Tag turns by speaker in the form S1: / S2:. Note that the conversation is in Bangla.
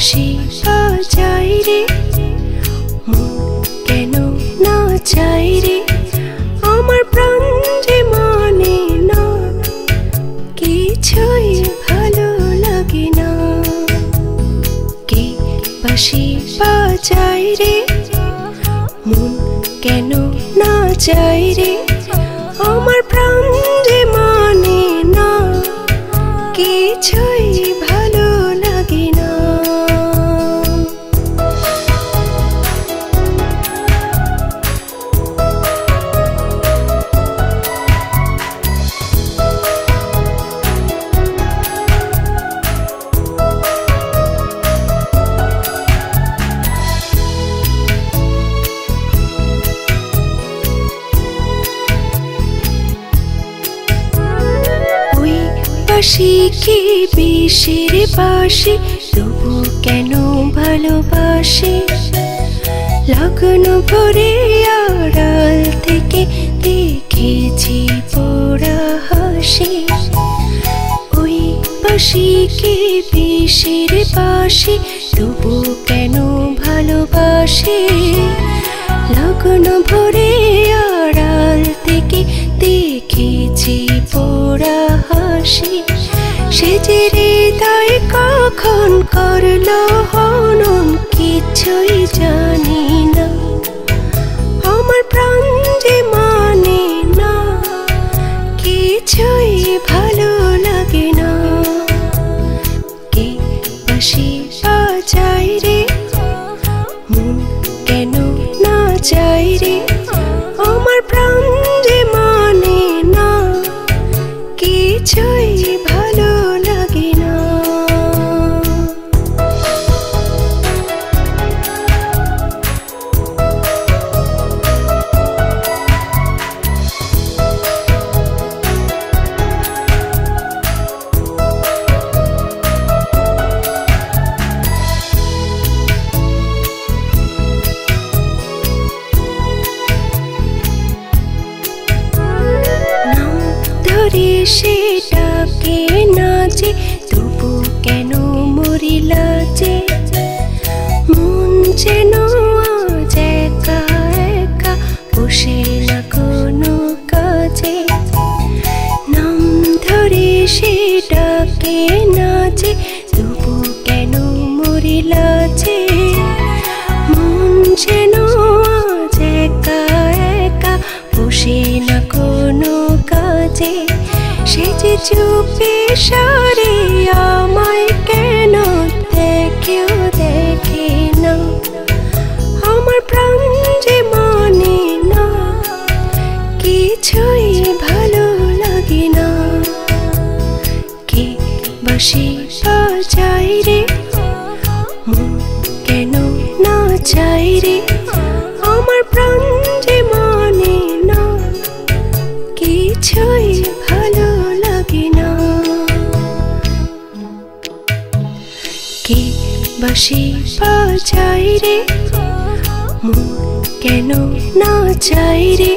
S1: বাঁশি বাজাই রে, মন কেন নাচাই রে, আমার প্রাণ যে মানে না, কিছুই ভালো লাগে না। কে বাঁশি বাজাই রে, মন কেন নাচাই রে, আমার প্রাণ যে মানে না, কিছুই ভালো লাগে না। বাঁশি কি বিষের বাঁশি, তবু কেন ভালোবাসি, লগন ভরে আড়াল থেকে দেখেছি পোড়া হাসি। ওই বাঁশি কি বিষের বাঁশি, তবু কেন ভালোবাসি, লগন ভরে আড়াল থেকে দেখেছি পোড়া হাসি। সে যে হৃদয় কখন করলো হনন, কিছুই জানি না, আমার প্রাণ যে মানে না, কিছুই ভালো লাগে না। কে বাঁশি বাজাই রে, মন কেন নাচাই রে, আমার প্রাণ যে মানে না, কিছুই ভালো লাগে না। সেটাকে নাচে, তবু কেন মরিলা যে, মন যেন আজ একা একা বসে না কোনো কাজে। নাম ধরে সেটাকে নাচে, তবু কেন মরিলা যে, মন যেন আজ একা একা বসে না কোনো কাজে। সে যে চুপে সারে আমায় কেন দেখেও দেখে না, আমার প্রাণ যে মানে না, কিছুই ভালো লাগে না। কে বাঁশি বাজাই রে, মন কেন নাচাই রে, আমার প্রাণ যে মানে না, কিছুই ভালো লাগে না। কে বাঁশি বাজাই রে, মন কেন নাচাই রে,